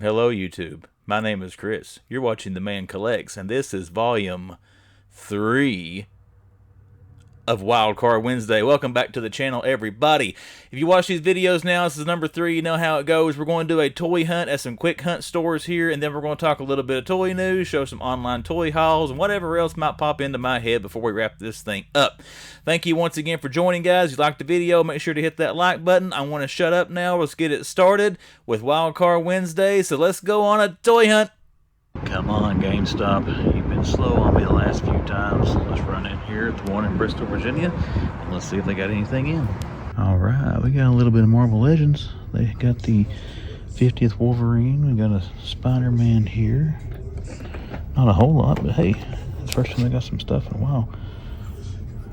Hello YouTube, my name is Chris. You're watching The Man Collects, and this is volume 3 of Wildcard Wednesday. Welcome back to the channel, everybody. If you watch these videos now, this is number 3, you know how it goes. We're going to do a toy hunt at some quick hunt stores here, and then we're going to talk a little bit of toy news, show some online toy hauls, and whatever else might pop into my head before we wrap this thing up. Thank you once again for joining, guys. If you liked the video, make sure to hit that like button. I want to shut up now. Let's get it started with Wildcard Wednesday, so let's go on a toy hunt. Come on, GameStop. You've been slow on me the last few times. Let's run in here at the one in Bristol, Virginia, and let's see if they got anything in. Alright, we got a little bit of Marvel Legends. They got the 50th Wolverine. We got a Spider-Man here. Not a whole lot, but hey, it's the first time they got some stuff in a while.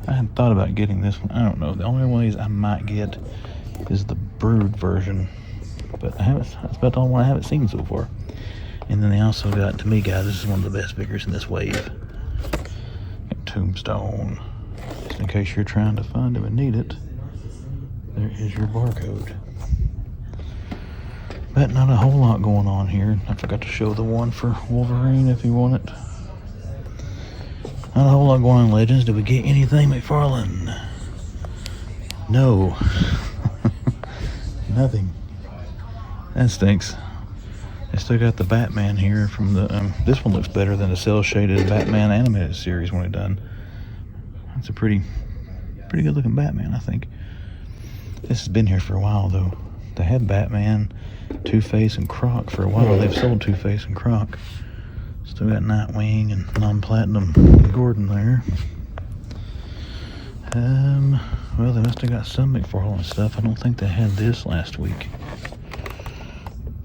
I hadn't thought about getting this one. I don't know. The only one of these I might get is the Brood version, but that's about the only one I haven't seen so far. And then they also got, to me guys, this is one of the best figures in this wave. Got Tombstone. Just in case you're trying to find him and need it, there is your barcode. But not a whole lot going on here. I forgot to show the one for Wolverine if you want it. Not a whole lot going on in Legends. Did we get anything, McFarlane? No. Nothing. That stinks. I still got the Batman here from the, this one looks better than the cel-shaded Batman animated series when it's done. That's a pretty good looking Batman, I think. This has been here for a while though. They had Batman, Two-Face, and Croc for a while. They've sold Two-Face and Croc. Still got Nightwing and non-platinum Gordon there. Well, they must have got some McFarlane stuff. I don't think they had this last week.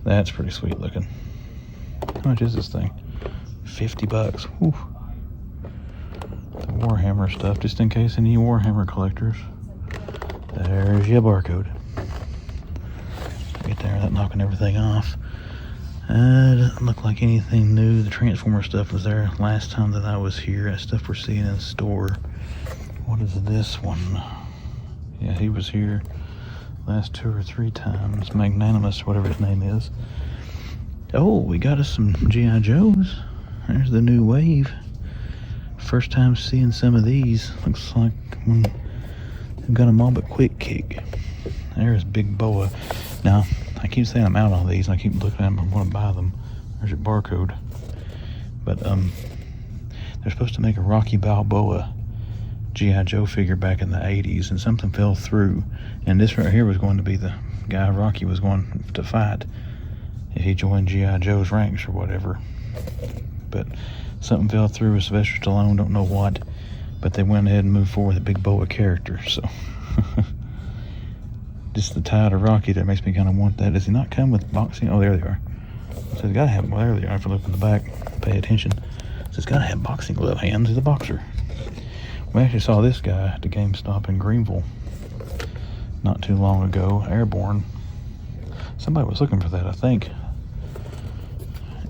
That's pretty sweet looking. How much is this thing? 50 bucks. Whew. The Warhammer stuff, just in case any Warhammer collectors. There's your barcode. Get there without knocking everything off. Doesn't look like anything new. The Transformer stuff was there last time that I was here. That stuff we're seeing in the store. What is this one? Yeah, he was here last 2 or 3 times. Magnanimous, whatever his name is. Oh, we got us some GIJoes. There's the new wave. First time seeing some of these. Looks like we've got them all but Quick Kick. There's Big Boa. Now, I keep saying I'm out on these, and I keep looking at them. I want to buy them. There's your barcode. But they're supposed to make a Rocky Balboa GIJoe figure back in the 80s, and something fell through. And this right here was going to be the guy Rocky was going to fight if he joined GIJoe's ranks or whatever. But something fell through with Sylvester Stallone, don't know what. But they went ahead and moved forward with a Big Boa character, so. Just the tie to Rocky that makes me kind of want that. Does he not come with boxing? Oh, there they are. So he's got to have, well, there they are. If you look in the back, pay attention. So he's got to have boxing glove hands. He's a boxer. We actually saw this guy at the GameStop in Greenville not too long ago, Airborne. Somebody was looking for that, I think.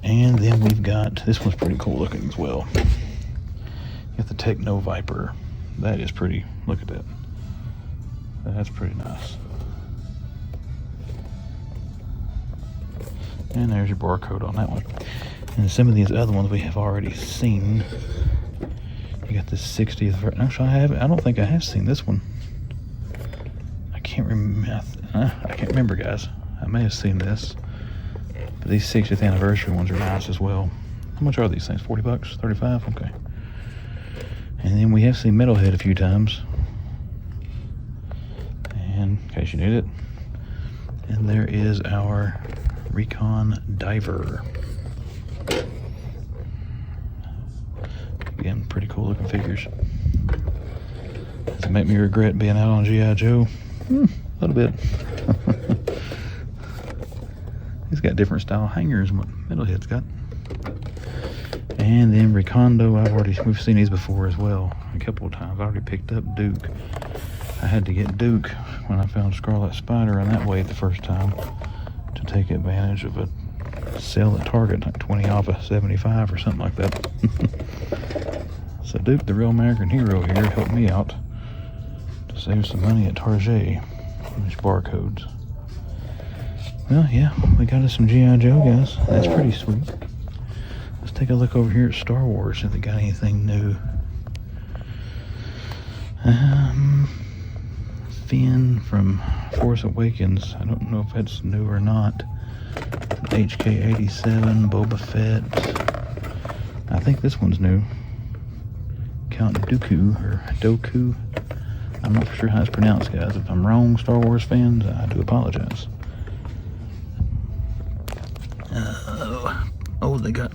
And then we've got, this one's pretty cool looking as well. You got the Techno Viper. That is pretty, look at that. That's pretty nice. And there's your barcode on that one. And some of these other ones we have already seen. You got the 60th. Actually, I don't think I have seen this one. I can't remember. I can't remember, guys. I may have seen this. But these 60th anniversary ones are nice as well. How much are these things? 40 bucks? 35? Okay. And then we have seen Metalhead a few times. And in case you need it. And there is our Recon Diver. Again, pretty cool looking figures. Does it make me regret being out on GIJoe? A little bit. He's got different style hangers than what Metalhead's got. And then Recondo, we've seen these before as well a couple of times. I already picked up Duke. I had to get Duke when I found Scarlet Spider in that wave the first time to take advantage of a sale at Target, like 20 off of 75 or something like that. So Duke, the real American hero here, helped me out to save some money at Target. There's barcodes. Well, yeah, we got us some GIJoe, guys. That's pretty sweet. Let's take a look over here at Star Wars if they got anything new. Finn from Force Awakens. I don't know if that's new or not. HK-87, Boba Fett. I think this one's new. Count Dooku, or Doku. I'm not for sure how it's pronounced, guys. If I'm wrong, Star Wars fans, I do apologize. Oh, they got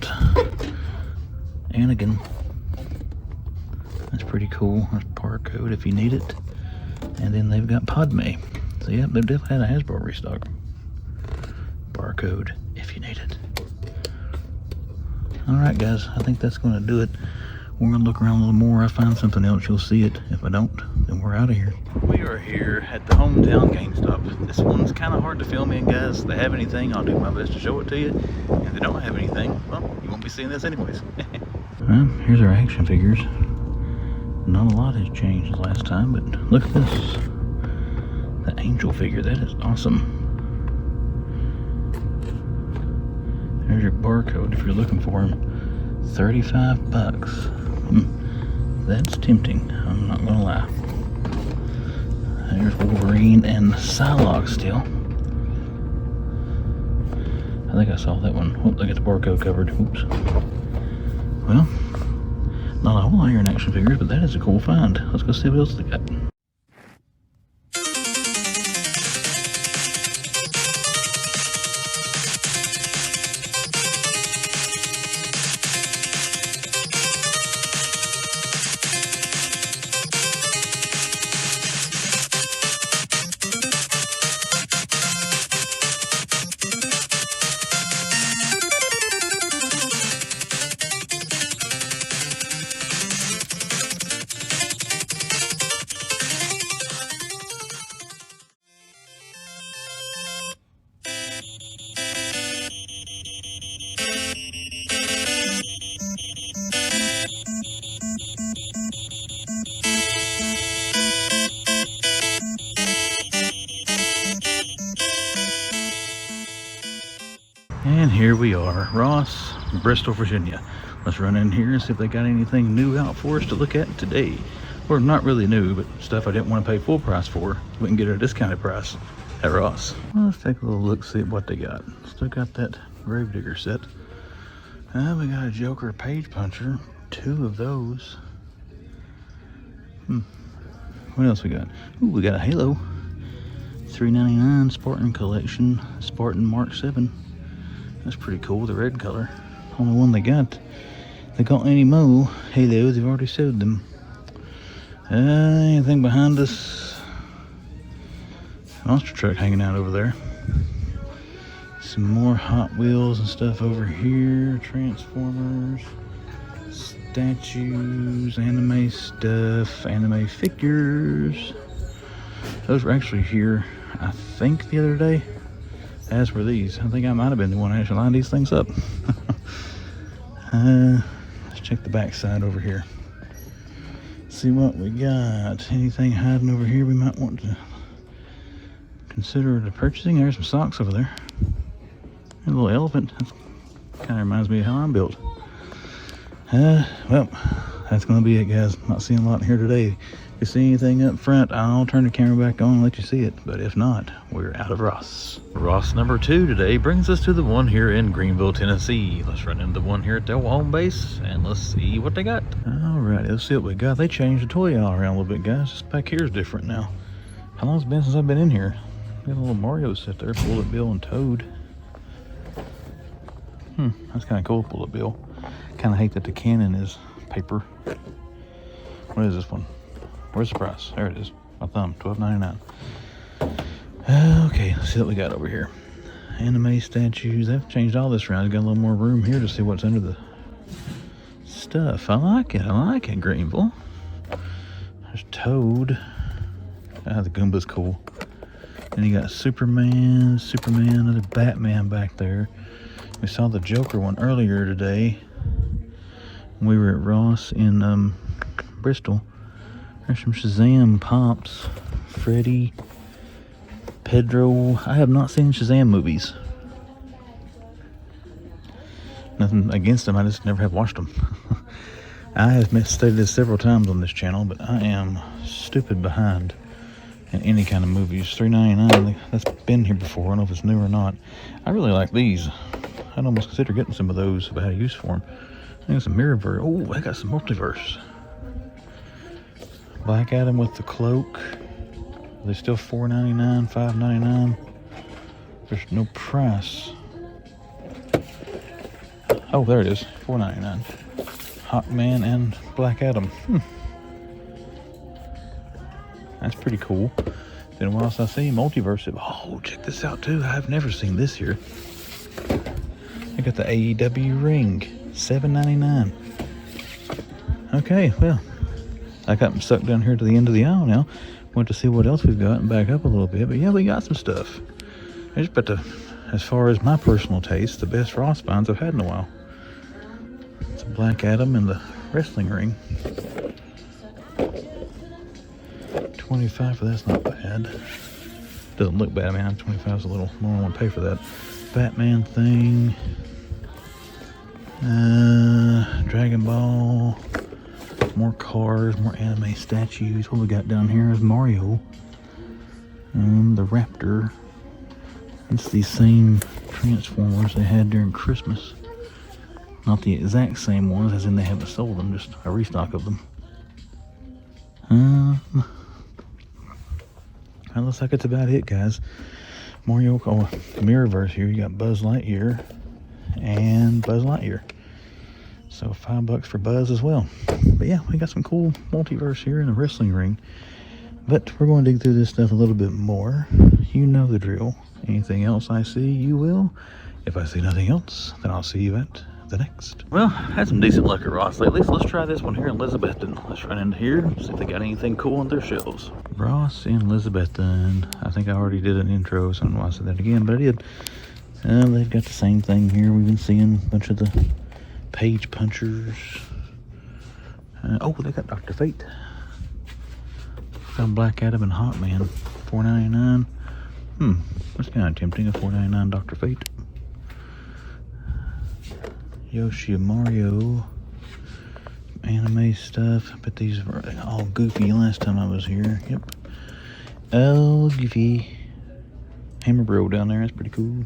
Anakin. That's pretty cool. There's barcode if you need it. And then they've got Padme. So yeah, they've definitely had a Hasbro restock. Barcode if you need it. Alright guys, I think that's going to do it. We're going to look around a little more. If I find something else, you'll see it. If I don't, then we're out of here. We are here at the hometown GameStop. This one's kind of hard to film in, guys. If they have anything, I'll do my best to show it to you. If they don't have anything, well, you won't be seeing this anyways. Well, here's our action figures. Not a lot has changed last time, but look at this. The angel figure, that is awesome. There's your barcode if you're looking for him. 35 bucks. That's tempting, I'm not gonna lie. There's Wolverine and Psylocke still. I think I saw that one. Oh, I got the barcode covered. Oops. Well, not a whole lot here in action figures, but that is a cool find. Let's go see what else they got. And here we are, Ross, Bristol, Virginia. Let's run in here and see if they got anything new out for us to look at today. Or not really new, but stuff I didn't want to pay full price for. We can get it at a discounted price at Ross. Well, let's take a little look, see what they got. Still got that Gravedigger set. We got a Joker Page Puncher, 2 of those. What else we got? Ooh, we got a Halo. $3.99 Spartan Collection, Spartan Mark 7. That's pretty cool, the red color. Only one they got. They got any more Halos, they've already sold them. Anything behind us? Monster truck hanging out over there. Some more Hot Wheels and stuff over here. Transformers, statues, anime stuff, anime figures. Those were actually here, I think, the other day. As were these. I think I might have been the one who actually lined these things up. Let's check the back side over here. See what we got. Anything hiding over here we might want to consider the purchasing. There's some socks over there. A little elephant. That kind of reminds me of how I'm built. Well, that's going to be it, guys. Not seeing a lot in here today. If you see anything up front, I'll turn the camera back on and let you see it. But if not, we're out of Ross. Ross number 2 today brings us to the one here in Greenville, Tennessee. Let's run into the one here at their home base and let's see what they got. Alright, let's see what we got. They changed the toy aisle around a little bit, guys. This back here is different now. How long has it been since I've been in here? Got a little Mario set there, Bullet Bill and Toad. That's kind of cool, Bullet Bill. Kind of hate that the cannon is paper. What is this one? Where's the price? There it is. My thumb, $12.99. Okay, let's see what we got over here. Anime statues. They've changed all this around. They've got a little more room here to see what's under the stuff. I like it. I like it, Greenville. There's Toad. The Goomba's cool. And you got Superman, another Batman back there. We saw the Joker one earlier today. We were at Ross in Bristol. There's some Shazam pops. Freddy. Pedro. I have not seen Shazam movies. Nothing against them, I just never have watched them. I have stated this several times on this channel, but I am stupid behind in any kind of movies. $3.99, that's been here before. I don't know if it's new or not. I really like these. I'd almost consider getting some of those if I had a use for them. I think it's a Mirrorverse. Oh, I got some multiverse. Black Adam with the cloak. Are they still $4.99, $5.99? There's no price. Oh, there it is, $4.99. Hawkman and Black Adam. That's pretty cool. Then what else I see? Multiverse. Oh, check this out too. I've never seen this here. I got the AEW ring, $7.99. Okay, well, I got stuck down here to the end of the aisle now. Went to see what else we've got and back up a little bit. But yeah, we got some stuff. I just bet as far as my personal taste, the best Ross finds I've had in a while. It's a Black Adam and the wrestling ring. $25 for that's not bad. Doesn't look bad, man. $25 is a little more. I want to pay for that. Batman thing. Dragon Ball. More cars, more anime statues. What we got down here is Mario. And the Raptor. It's the same Transformers they had during Christmas. Not the exact same ones, as in they haven't sold them, just a restock of them. That looks like it's about it, guys. Mario, Mirrorverse here. You got Buzz Lightyear and Buzz Lightyear. So $5 for Buzz as well. But yeah, we got some cool multiverse here in the wrestling ring. But we're going to dig through this stuff a little bit more. You know the drill. Anything else I see, you will. If I see nothing else, then I'll see you at the next. Well, I had some decent luck at Ross lately, so let's try this one here in Elizabethton. Let's run into here, see if they got anything cool on their shelves. Ross in Elizabethton. I think I already did an intro, so I don't know why I said that again, but I did. They've got the same thing here. We've been seeing a bunch of the page punchers. Oh, they got Dr. Fate. Found Black Adam and Hawkman, $4.99. That's kind of tempting, a $4.99 Dr. Fate. Yoshi and Mario. Anime stuff. But these were all goofy last time I was here. Yep. Oh, goofy. Hammer Bro down there, that's pretty cool.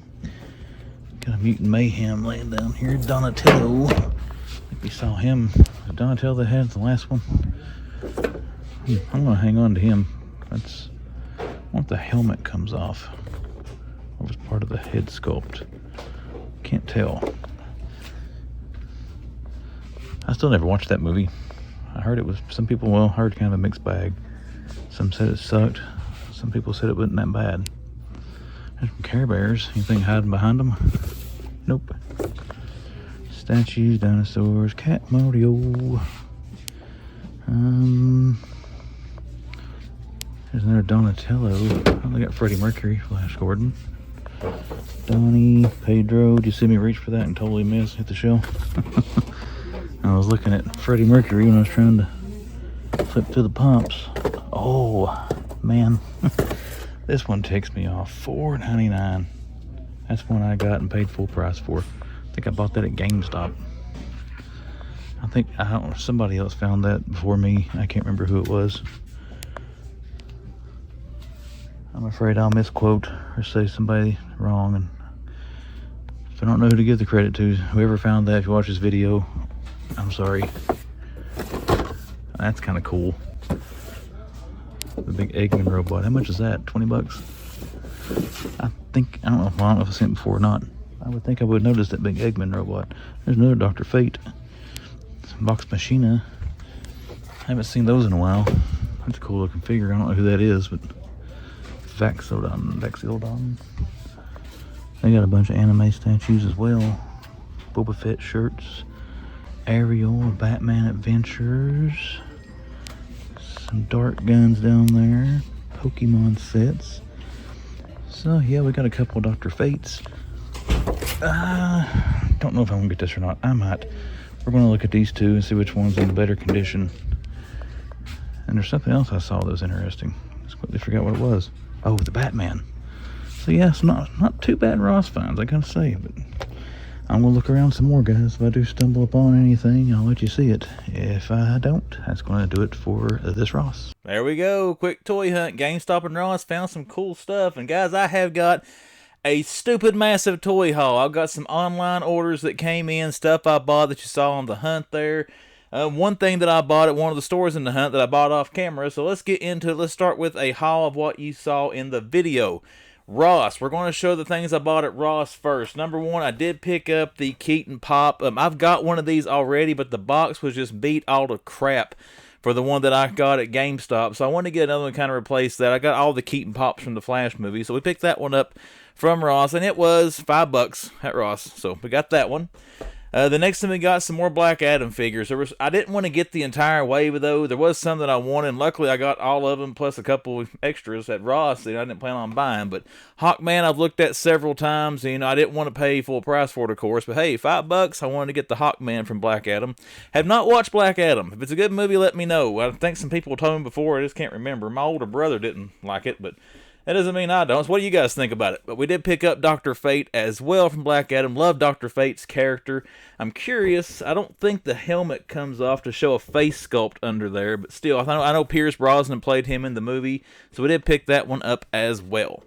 Got a Mutant Mayhem laying down here. Donatello. I think we saw him. Donatello that had the last one. I'm gonna hang on to him. That's once the helmet comes off. Or was part of the head sculpt. Can't tell. I still never watched that movie. I heard it was, some people, well, heard kind of a mixed bag. Some said it sucked. Some people said it wasn't that bad. There's some Care Bears. Anything hiding behind them? Nope. Statues, dinosaurs, Cat Mario. There's another Donatello. Oh, they got Freddie Mercury, Flash Gordon. Donnie, Pedro. Did you see me reach for that and totally miss? Hit the shelf. I was looking at Freddie Mercury when I was trying to flip to the pumps. Oh, man. This one ticks me off. $4.99. That's one I got and paid full price for. I think I bought that at GameStop. I don't know, somebody else found that before me. I can't remember who it was. I'm afraid I'll misquote or say somebody wrong, and if I don't know who to give the credit to, whoever found that, if you watch this video, I'm sorry. That's kind of cool. The big Eggman robot. How much is that? 20 bucks? I don't know if I've seen it before or not. I would think I would notice that big Eggman robot. There's another Dr. Fate. Vox Machina. I haven't seen those in a while. That's a cool looking figure. I don't know who that is, but Vaxildon. They got a bunch of anime statues as well. Boba Fett shirts. Ariel, Batman Adventures. Some dart guns down there. Pokemon sets. So yeah, we got a couple Dr. Fates. Don't know if I'm gonna get this or not. I might. We're gonna look at these two and see which one's in better condition. And there's something else I saw that was interesting. Just quickly forgot what it was. Oh, the Batman. So yeah, it's not too bad Ross finds, I gotta say, but I'm gonna look around some more, guys. If I do stumble upon anything, I'll let you see it. If I don't, that's gonna do it for this Ross. There we go, quick toy hunt. GameStop and Ross found some cool stuff, and guys, I have got a stupid massive toy haul. I've got some online orders that came in, stuff I bought that you saw on the hunt there. One thing that I bought at one of the stores in the hunt that I bought off camera. So let's get into it. Let's start with a haul of what you saw in the video. Ross. We're going to show the things I bought at Ross first. Number one, I did pick up the Keaton Pop. I've got one of these already, but the box was just beat all to crap for the one that I got at GameStop. So I wanted to get another one to kind of replace that. I got all the Keaton Pops from the Flash movie. So we picked that one up from Ross, and it was $5 at Ross. So we got that one. The next thing we got some more Black Adam figures. I didn't want to get the entire wave of those. There was some that I wanted, and luckily I got all of them, plus a couple extras at Ross that I didn't plan on buying. But Hawkman I've looked at several times. I didn't want to pay full price for it, of course. But hey, $5, I wanted to get the Hawkman from Black Adam. Have not watched Black Adam. If it's a good movie, let me know. I think some people told me before. I just can't remember. My older brother didn't like it, but that doesn't mean I don't. So what do you guys think about it? But we did pick up Dr. Fate as well from Black Adam. Love Dr. Fate's character. I'm curious. I don't think the helmet comes off to show a face sculpt under there. But still, I know Pierce Brosnan played him in the movie. So we did pick that one up as well.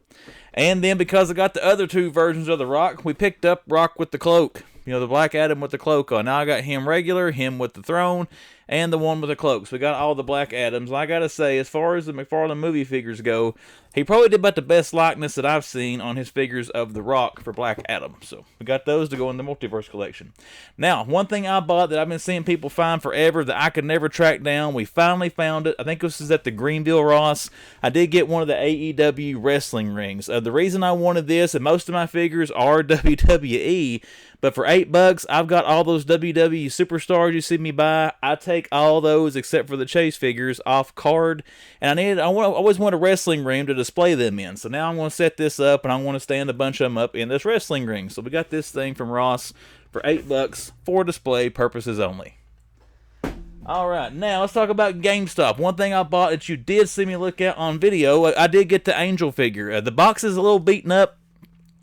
And then because I got the other two versions of the Rock, we picked up Rock with the cloak. The Black Adam with the cloak on. Now I got him regular, him with the throne, and the one with the cloak. So we got all the Black Adams. And I gotta say, as far as the McFarlane movie figures go, he probably did about the best likeness that I've seen on his figures of The Rock for Black Adam. So we got those to go in the Multiverse collection. Now, one thing I bought that I've been seeing people find forever that I could never track down, we finally found it. I think this is at the Greenville Ross. I did get one of the AEW wrestling rings. The reason I wanted this, and most of my figures are WWE, but for $8, I've got all those WWE superstars you see me buy. I take all those except for the Chase figures off card, and I always want a wrestling ring to display them in. So now I'm going to set this up, and I want to stand a bunch of them up in this wrestling ring. So we got this thing from Ross for $8 for display purposes only. Alright, now let's talk about GameStop. One thing I bought that you did see me look at on video, I did get the Angel figure. The box is a little beaten up,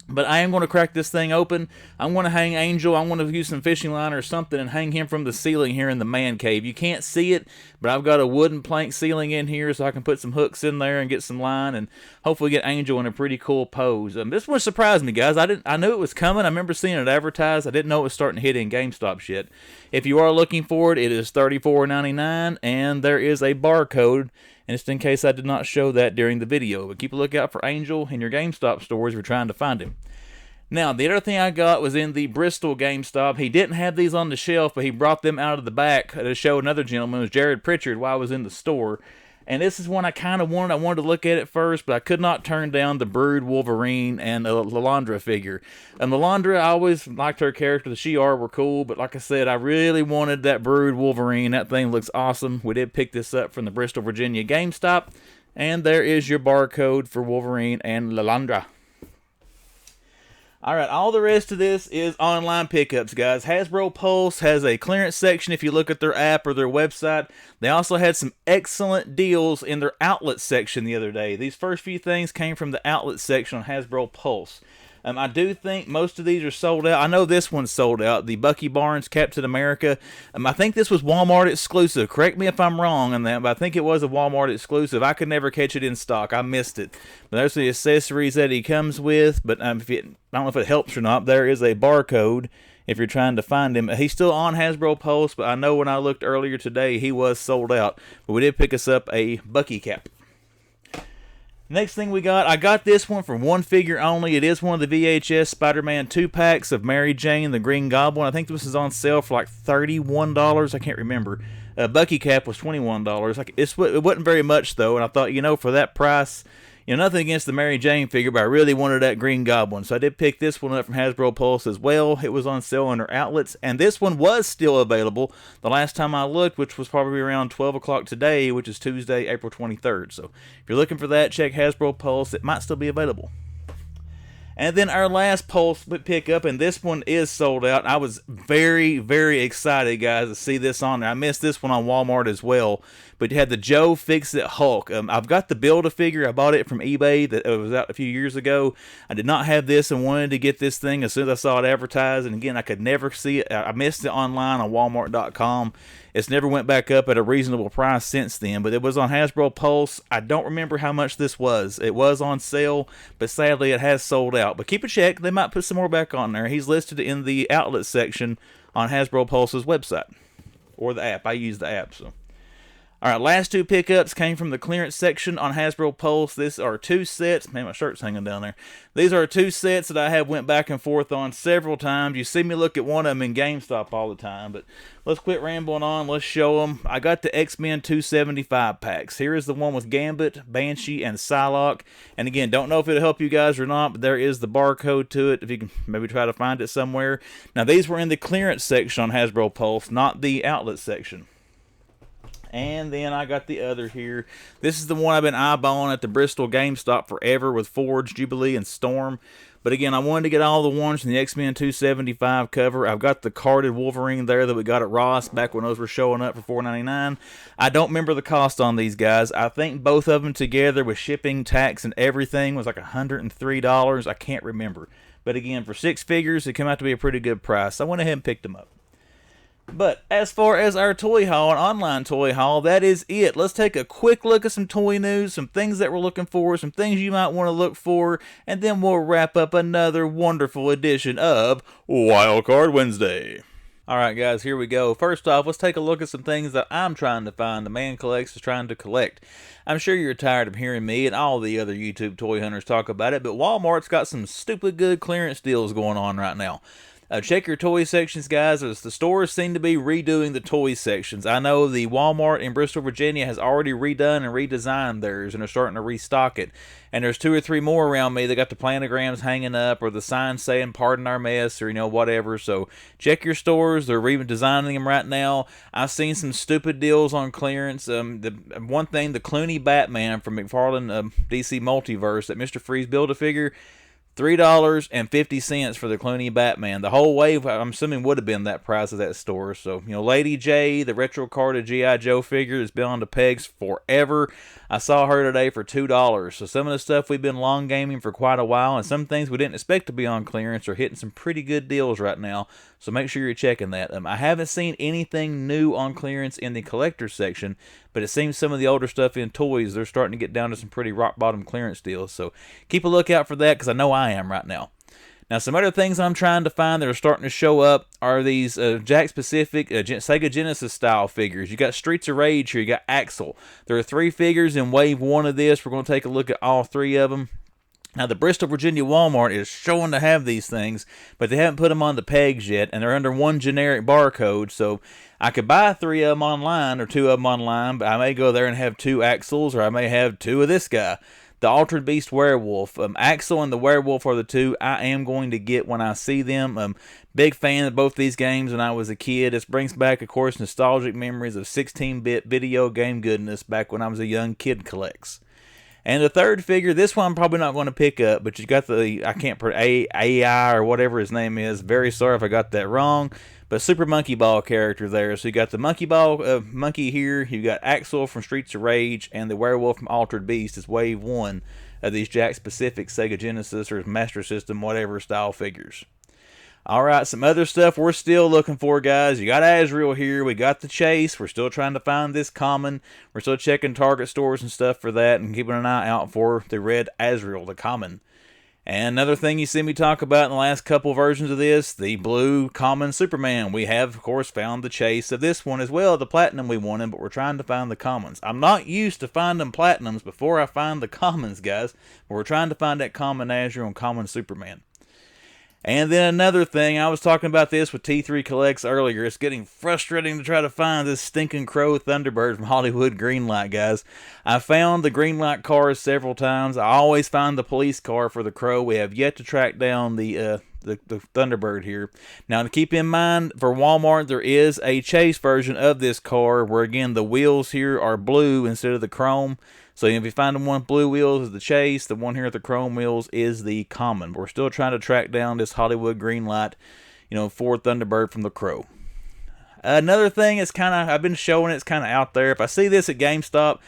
but I am going to crack this thing open. I'm going to hang Angel. I'm going to use some fishing line or something and hang him from the ceiling here in the man cave. You can't see it, but I've got a wooden plank ceiling in here so I can put some hooks in there and get some line and hopefully get Angel in a pretty cool pose. This one surprised me, guys. I knew it was coming. I remember seeing it advertised. I didn't know it was starting to hit in GameStop yet. If you are looking for it, it is $34.99, and there is a barcode. And just in case I did not show that during the video. But keep a lookout for Angel in your GameStop stores if you're trying to find him. Now, the other thing I got was in the Bristol GameStop. He didn't have these on the shelf, but he brought them out of the back to show another gentleman. It was Jared Pritchard while I was in the store. And this is one I kind of wanted. I wanted to look at it first, but I could not turn down the Brood Wolverine and Lalandra figure. And Lalandra, I always liked her character. The She-Ra were cool, but like I said, I really wanted that Brood Wolverine. That thing looks awesome. We did pick this up from the Bristol, Virginia GameStop. And there is your barcode for Wolverine and Lalandra. Alright, all the rest of this is online pickups, guys. Hasbro Pulse has a clearance section if you look at their app or their website. They also had some excellent deals in their outlet section the other day. These first few things came from the outlet section on Hasbro Pulse. I do think most of these are sold out. I know this one's sold out. The Bucky Barnes Captain America. I think this was Walmart exclusive. Correct me if I'm wrong on that, but I think it was a Walmart exclusive. I could never catch it in stock. I missed it. But there's the accessories that he comes with. But I don't know if it helps or not. There is a barcode if you're trying to find him. He's still on Hasbro Pulse, but I know when I looked earlier today, he was sold out. But we did pick us up a Bucky cap. Next thing we got, I got this one for one figure only. It is one of the VHS Spider-Man 2-packs of Mary Jane, the Green Goblin. I think this is on sale for like $31. I can't remember. Bucky cap was $21. It wasn't very much, though, and I thought, for that price, nothing against the Mary Jane figure, but I really wanted that Green Goblin. So I did pick this one up from Hasbro Pulse as well. It was on sale in their outlets, and this one was still available the last time I looked, which was probably around 12 o'clock today, which is Tuesday, April 23rd. So if you're looking for that, check Hasbro Pulse. It might still be available. And then our last Pulse pickup, and this one is sold out. I was very, very excited, guys, to see this on there. I missed this one on Walmart as well. but you had the Joe Fix-It Hulk. I've got the Build-A-Figure. I bought it from eBay that was out a few years ago. I did not have this and wanted to get this thing as soon as I saw it advertised. And again, I could never see it. I missed it online on Walmart.com. It's never went back up at a reasonable price since then, but it was on Hasbro Pulse. I don't remember how much this was. It was on sale, but sadly it has sold out. But keep a check. They might put some more back on there. He's listed in the outlet section on Hasbro Pulse's website. Or the app. I use the app, so. Alright, last two pickups came from the clearance section on Hasbro Pulse. These are two sets. Man, my shirt's hanging down there. These are two sets that I have went back and forth on several times. You see me look at one of them in GameStop all the time, but let's quit rambling on. Let's show them. I got the X-Men 275 packs. Here is the one with Gambit, Banshee, and Psylocke. And again, don't know if it'll help you guys or not, but there is the barcode to it, if you can maybe try to find it somewhere. Now, these were in the clearance section on Hasbro Pulse, not the outlet section. And then I got the other here. This is the one I've been eyeballing at the Bristol GameStop forever with Forge, Jubilee, and Storm. But again, I wanted to get all the ones from the X-Men 275 cover. I've got the carded Wolverine there that we got at Ross back when those were showing up for $4.99. I don't remember the cost on these guys. I think both of them together with shipping, tax, and everything was like $103. I can't remember. But again, for six figures, it came out to be a pretty good price. I went ahead and picked them up. But as far as our toy haul, an online toy haul, that is it. Let's take a quick look at some toy news, some things that we're looking for, some things you might want to look for, and then we'll wrap up another wonderful edition of Wildcard Wednesday. Alright guys, here we go. First off, let's take a look at some things that I'm trying to find. The Man Collects is trying to collect. I'm sure you're tired of hearing me and all the other YouTube toy hunters talk about it, but Walmart's got some stupid good clearance deals going on right now. Check your toy sections, guys, as the stores seem to be redoing the toy sections. I know the Walmart in Bristol, Virginia has already redone and redesigned theirs, and they're starting to restock it. And there's two or three more around me that got the planograms hanging up, or the signs saying, "Pardon our mess," or, whatever. So check your stores. They're redesigning them right now. I've seen some stupid deals on clearance. The one thing, the Clooney Batman from McFarlane DC Multiverse, that Mr. Freeze Build-A-Figure, $3.50 for the Clooney Batman. The whole wave, I'm assuming, would have been that price at that store. So, Lady J, the retro carded GIJoe figure, has been on the pegs forever. I saw her today for $2. So some of the stuff we've been long gaming for quite a while, and some things we didn't expect to be on clearance are hitting some pretty good deals right now. So make sure you're checking that. I haven't seen anything new on clearance in the collector section, but it seems some of the older stuff in toys, they're starting to get down to some pretty rock bottom clearance deals. So keep a lookout for that, because I know I am right now. Now, some other things I'm trying to find that are starting to show up are these Jack-specific Sega Genesis style figures. You got Streets of Rage here. You got Axel. There are 3 figures in wave 1 of this. We're going to take a look at all 3 of them. Now, the Bristol, Virginia Walmart is showing to have these things, but they haven't put them on the pegs yet, and they're under one generic barcode. So I could buy 3 of them online or 2 of them online, but I may go there and have 2 Axels, or I may have 2 of this guy. The Altered Beast Werewolf. Axel and the Werewolf are the 2 I am going to get when I see them. Big fan of both these games when I was a kid. This brings back, of course, nostalgic memories of 16-bit video game goodness back when I was a young kid collects. And the third figure, this one I'm probably not going to pick up, but you got the, I can't pronounce, AI or whatever his name is. Very sorry if I got that wrong. But Super Monkey Ball character there. So you got the Monkey Ball monkey here. You got Axel from Streets of Rage, and the Werewolf from Altered Beast is wave 1 of these Jack-specific Sega Genesis or Master System, whatever style figures. Alright, some other stuff we're still looking for, guys. You got Azrael here. We got the Chase. We're still trying to find this common. We're still checking Target stores and stuff for that, and keeping an eye out for the red Azrael, the common. And another thing you see me talk about in the last couple versions of this, the blue common Superman. We have, of course, found the Chase of this one as well, the platinum we wanted, but we're trying to find the commons. I'm not used to finding platinums before I find the commons, guys. But we're trying to find that common Azrael and common Superman. And then another thing, I was talking about this with T3 Collects earlier. It's getting frustrating to try to find this stinking Crow Thunderbird from Hollywood Greenlight, guys. I found the Greenlight cars several times. I always find the police car for the Crow. We have yet to track down the Thunderbird here. Now, to keep in mind, for Walmart, there is a Chase version of this car where, again, the wheels here are blue instead of the chrome. So if you find the one with blue wheels is the Chase, the one here with the chrome wheels is the common. But we're still trying to track down this Hollywood Greenlight, Ford Thunderbird from the Crow. Another thing is I've been showing it's kind of out there. If I see this at GameStop,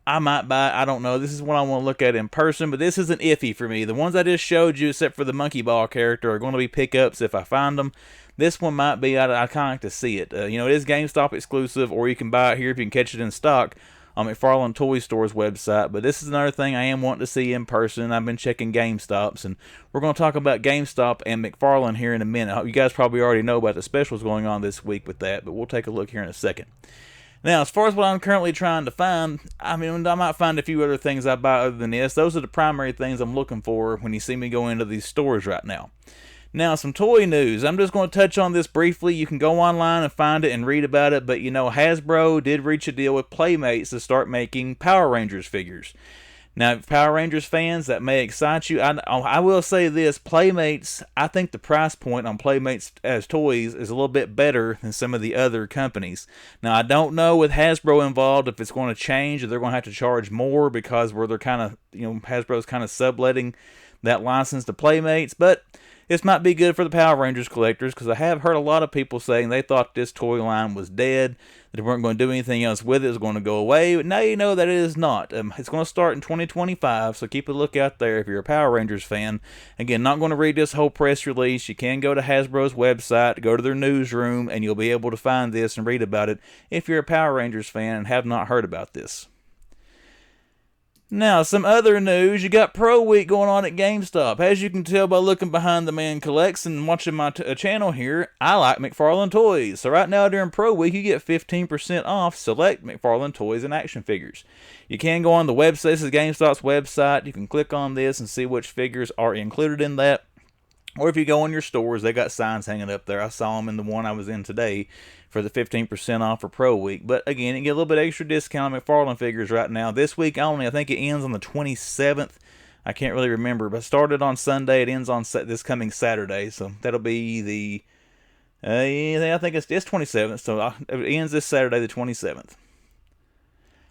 I might buy it. I don't know. This is one I want to look at in person, but this isn't iffy for me. The ones I just showed you, except for the monkey ball character, are going to be pickups if I find them. This one might be. I kind of like to see it. It is GameStop exclusive, or you can buy it here if you can catch it in stock on McFarlane Toy Store's website. But this is another thing I am wanting to see in person. I've been checking GameStops, and we're going to talk about GameStop and McFarlane here in a minute. You guys probably already know about the specials going on this week with that, but we'll take a look here in a second. Now, as far as what I'm currently trying to find, I might find a few other things I buy other than this. Those are the primary things I'm looking for when you see me go into these stores right now. Now, some toy news. I'm just going to touch on this briefly. You can go online and find it and read about it, but Hasbro did reach a deal with Playmates to start making Power Rangers figures. Now, Power Rangers fans, that may excite you. I will say this, Playmates, I think the price point on Playmates as toys is a little bit better than some of the other companies. Now, I don't know with Hasbro involved if it's going to change or they're going to have to charge more because where they're Hasbro's kind of subletting that license to Playmates, but this might be good for the Power Rangers collectors because I have heard a lot of people saying they thought this toy line was dead, that they weren't going to do anything else with it, it was going to go away. But now you know that it is not. It's going to start in 2025, so keep a look out there if you're a Power Rangers fan. Again, not going to read this whole press release. You can go to Hasbro's website, go to their newsroom, and you'll be able to find this and read about it if you're a Power Rangers fan and have not heard about this. Now, some other news. You got Pro Week going on at GameStop. As you can tell by looking behind the Man Collects and watching my channel here, I like McFarlane toys. So right now during Pro Week, you get 15% off select McFarlane toys and action figures. You can go on the website. This is GameStop's website. You can click on this and see which figures are included in that. Or if you go in your stores, they got signs hanging up there. I saw them in the one I was in today for the 15% off for Pro Week. But again, you get a little bit extra discount on McFarlane figures right now. This week only, I think it ends on the 27th. I can't really remember, but it started on Sunday. It ends on this coming Saturday. So that'll be the, I think it's 27th. So it ends this Saturday, the 27th.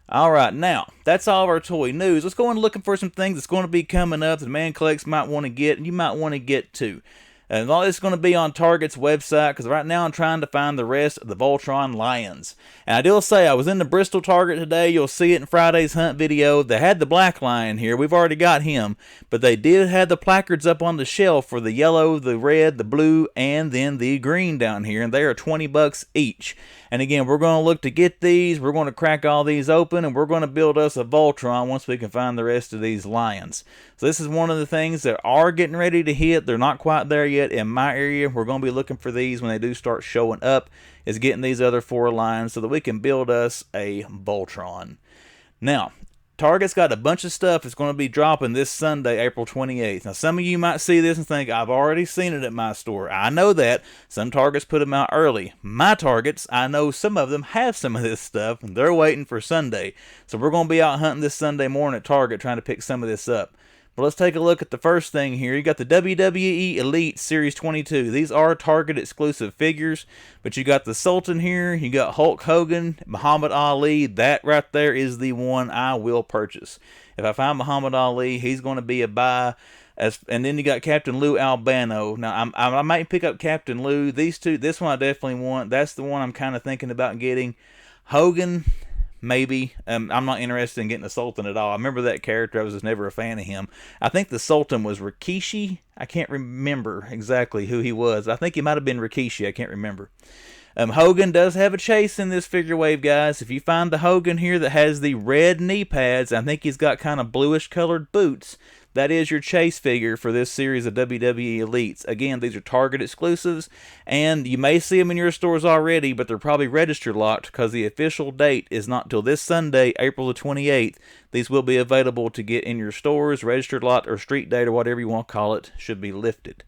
Alright, now, that's all of our toy news. Let's go on looking for some things that's going to be coming up that the Man Collects might want to get, and you might want to get too. And all this is going to be on Target's website, because right now I'm trying to find the rest of the Voltron Lions. And I will say, I was in the Bristol Target today. You'll see it in Friday's Hunt video. They had the black lion here. We've already got him. But they did have the placards up on the shelf for the yellow, the red, the blue, and then the green down here. And they are $20 each. And again, we're going to look to get these. We're going to crack all these open, and we're going to build us a Voltron once we can find the rest of these lions. So this is one of the things that are getting ready to hit. They're not quite there yet in my area. We're going to be looking for these when they do start showing up, is getting these other 4 lions so that we can build us a Voltron. Now, Target's got a bunch of stuff that's going to be dropping this Sunday, April 28th. Now, some of you might see this and think, I've already seen it at my store. I know that. Some Targets put them out early. My Targets, I know some of them have some of this stuff, and they're waiting for Sunday. So we're going to be out hunting this Sunday morning at Target trying to pick some of this up. But let's take a look at the first thing here. You got the WWE Elite Series 22. These are Target exclusive figures, but you got the Sultan here. You got Hulk Hogan, Muhammad Ali. That right there is the one I will purchase. If I find Muhammad Ali, he's going to be a buy. And then you got Captain Lou Albano. Now, I might pick up Captain Lou. These two, this one I definitely want. That's the one I'm kind of thinking about getting. Hogan, maybe. I'm not interested in getting the Sultan at all. I remember that character. I was just never a fan of him. I think the Sultan was Rikishi. I can't remember exactly who he was. I think he might have been Rikishi. I can't remember. Hogan does have a chase in this figure wave, guys. If you find the Hogan here that has the red knee pads, I think he's got kind of bluish colored boots. That is your chase figure for this series of WWE Elites. Again, these are Target exclusives, and you may see them in your stores already, but they're probably register locked because the official date is not till this Sunday, April the 28th. These will be available to get in your stores. Registered lot or street date or whatever you want to call it should be lifted.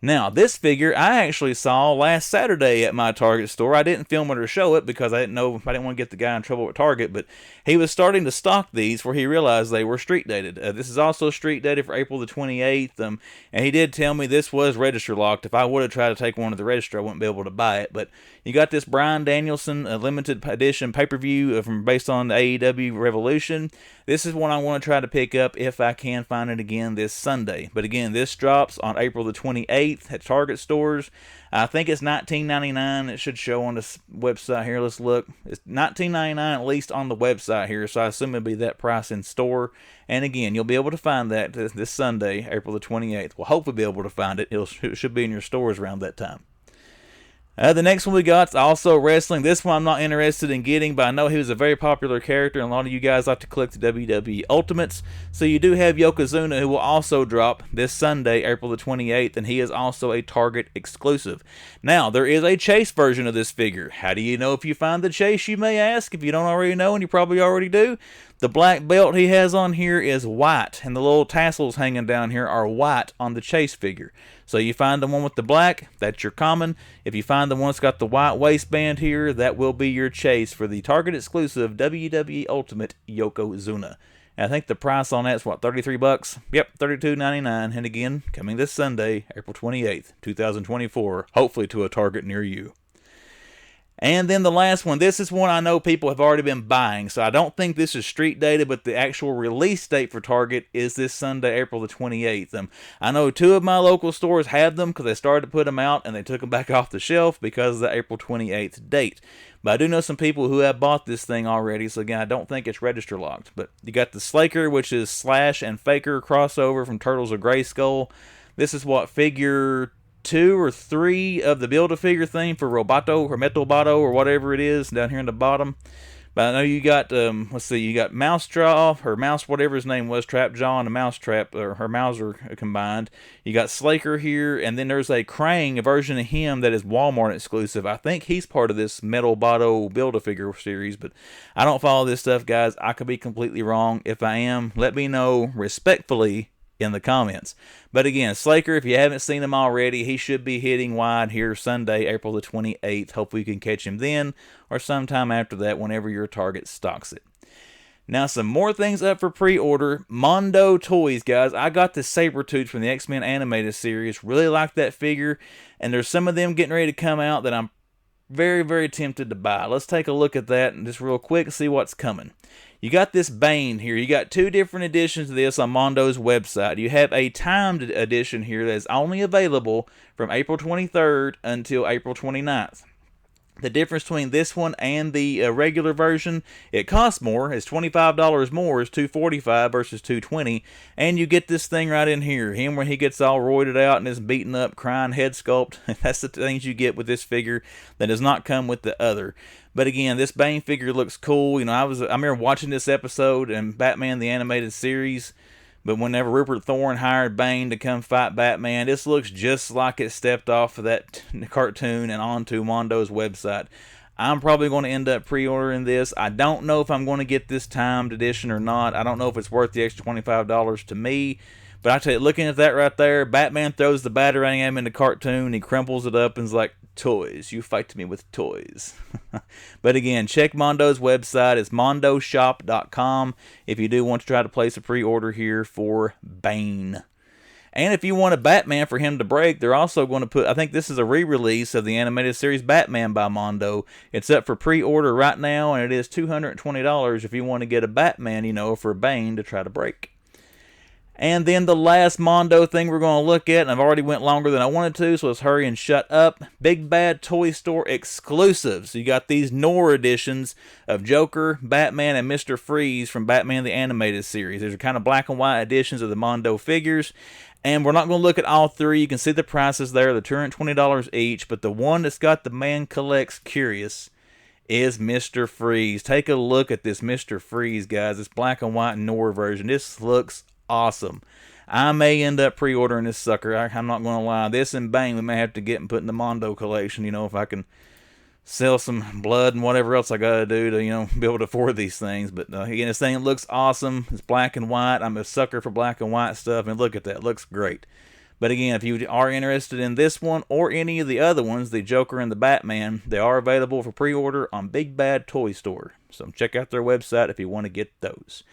Now, this figure I actually saw last Saturday at my Target store. I didn't film it or show it because I didn't want to get the guy in trouble with Target, but he was starting to stock these where he realized they were street dated. This is also street dated for April the 28th, and he did tell me this was register locked. If I would have tried to take one to the register, I wouldn't be able to buy it, but you got this Bryan Danielson limited edition pay-per-view based on the AEW Revolution. This is one I want to try to pick up if I can find it again this Sunday. But again, this drops on April the 28th. 28th at Target stores. I think it's $19.99. It should show on this website here. Let's look. It's $19.99 at least on the website here, so I assume it'll be that price in store. And again, you'll be able to find that this Sunday, April the 28th. We'll hopefully be able to find it. It should be in your stores around that time. The next one we got is also wrestling. This one I'm not interested in getting, but I know he was a very popular character, and a lot of you guys like to collect the WWE Ultimates. So you do have Yokozuna, who will also drop this Sunday, April the 28th, and he is also a Target exclusive. Now, there is a Chase version of this figure. How do you know if you find the Chase, you may ask, if you don't already know, and you probably already do? The black belt he has on here is white, and the little tassels hanging down here are white on the Chase figure. So you find the one with the black, that's your common. If you find the one that's got the white waistband here, that will be your Chase for the Target exclusive WWE Ultimate Yokozuna. And I think the price on that's what, $33? Yep, $32.99. And again, coming this Sunday, April 28th, 2024, hopefully to a Target near you. And then the last one, this is one I know people have already been buying, so I don't think this is street data, but the actual release date for Target is this Sunday, April the 28th. I know 2 of my local stores have them because they started to put them out and they took them back off the shelf because of the April 28th date. But I do know some people who have bought this thing already, so again, I don't think it's register locked. But you got the Slaker, which is Slash and Faker crossover from Turtles of Grayskull. This is what, figure 2 or 3 of the Build-A-Figure theme for Roboto or Metalboto or whatever it is down here in the bottom. But I know you got, let's see, you got Mousejaw, or Mouse, whatever his name was, Trapjaw and a Mousetrap, or her Mouser combined. You got Slaker here, and then there's a Krang, a version of him that is Walmart exclusive. I think he's part of this Metalboto Build-A-Figure series, but I don't follow this stuff, guys. I could be completely wrong. If I am, let me know respectfully in the comments. But again, Slaker, if you haven't seen him already, he should be hitting wide here Sunday, April the 28th. Hopefully you can catch him then or sometime after that whenever your Target stocks it. Now, some more things up for pre-order. Mondo Toys, guys. I got the Sabretooth from the X-Men animated series. Really like that figure. And there's some of them getting ready to come out that I'm very, very tempted to buy. Let's take a look at that and just real quick see what's coming. You got this Bane here. You got 2 different editions of this on Mondo's website. You have a timed edition here that is only available from April 23rd until April 29th. The difference between this one and the regular version, it costs more. It's $25 more. It's $245 versus $220. And you get this thing right in here. Him when he gets all roided out and is beaten up, crying head sculpt. That's the things you get with this figure that does not come with the other. But again, this Bane figure looks cool. You know, I remember watching this episode in Batman the Animated Series. But whenever Rupert Thorne hired Bane to come fight Batman, this looks just like it stepped off of that cartoon and onto Mondo's website. I'm probably going to end up pre-ordering this. I don't know if I'm going to get this timed edition or not. I don't know if it's worth the extra $25 to me. But I tell you, looking at that right there, Batman throws the Batarang at him in the cartoon. He crumples it up and is like, toys. You fight me with toys. But again, check Mondo's website. It's mondoshop.com if you do want to try to place a pre-order here for Bane. And if you want a Batman for him to break, they're also going to put, I think this is a re-release of the animated series Batman by Mondo. It's up for pre-order right now, and it is $220 if you want to get a Batman, you know, for Bane to try to break. And then the last Mondo thing we're going to look at, and I've already went longer than I wanted to, so let's hurry and shut up. Big Bad Toy Store exclusives. You got these Noir editions of Joker, Batman, and Mr. Freeze from Batman the Animated Series. These are kind of black and white editions of the Mondo figures. And we're not going to look at all 3. You can see the prices there. They're $220 each. But the one that's got the Man Collects Curious is Mr. Freeze. Take a look at this Mr. Freeze, guys. This black and white Noir version. This looks awesome. I may end up pre-ordering this sucker. I'm not going to lie. This and Bane we may have to get and put in the Mondo collection, you know, if I can sell some blood and whatever else I got to do to, you know, be able to afford these things. But again, this thing looks awesome. It's black and white. I'm a sucker for black and white stuff, and look at that. It looks great. But again, if you are interested in this one or any of the other ones, the Joker and the Batman, they are available for pre-order on Big Bad Toy Store. So check out their website if you want to get those.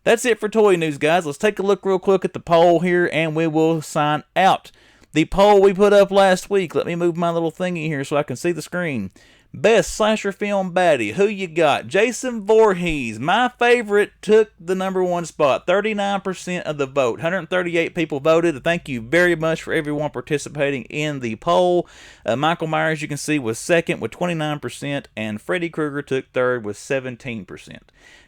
That's it for toy news, guys. Let's take a look real quick at the poll here, and we will sign out. The poll we put up last week, let me move my little thingy here so I can see the screen. Best slasher film baddie. Who you got? Jason Voorhees, my favorite, took the #1 spot. 39% of the vote. 138 people voted. Thank you very much for everyone participating in the poll. Michael Myers, you can see, was second with 29%, and Freddy Krueger took third with 17%.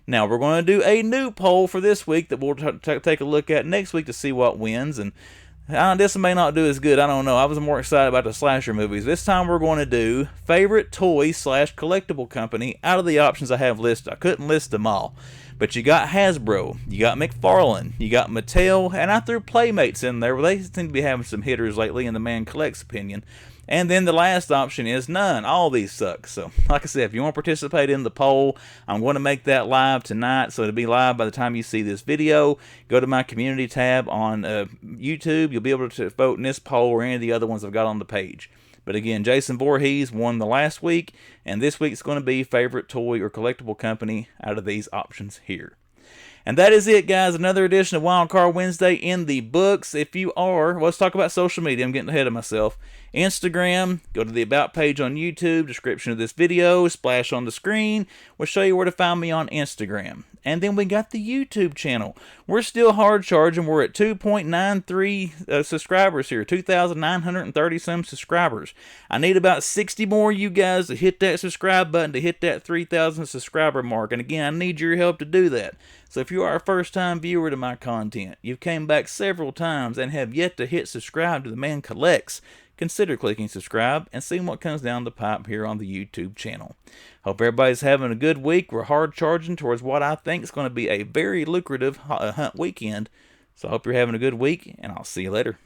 Now, we're going to do a new poll for this week that we'll take a look at next week to see what wins, and this may not do as good. I don't know. I was more excited about the slasher movies. This time we're going to do favorite toy / collectible company out of the options I have listed. I couldn't list them all. But you got Hasbro, you got McFarlane, you got Mattel, and I threw Playmates in there. Well, they seem to be having some hitters lately in the Man Collect's opinion. And then the last option is none. All these suck. So, like I said, if you want to participate in the poll, I'm going to make that live tonight. So it'll be live by the time you see this video. Go to my community tab on YouTube. You'll be able to vote in this poll or any of the other ones I've got on the page. But again, Jason Voorhees won the last week. And this week's going to be favorite toy or collectible company out of these options here. And that is it, guys. Another edition of Wildcard Wednesday in the books. If you are, let's talk about social media. I'm getting ahead of myself. Instagram, go to the About page on YouTube, description of this video, splash on the screen. We'll show you where to find me on Instagram. And then we got the YouTube channel. We're still hard charging. We're at 2.93 subscribers here, 2,930 some subscribers. I need about 60 more of you guys to hit that subscribe button, to hit that 3,000 subscriber mark. And again, I need your help to do that. So if you are a first-time viewer to my content, you've came back several times and have yet to hit subscribe to The Man Collects, consider clicking subscribe and seeing what comes down the pipe here on the YouTube channel. Hope everybody's having a good week. We're hard charging towards what I think is going to be a very lucrative hunt weekend. So I hope you're having a good week, and I'll see you later.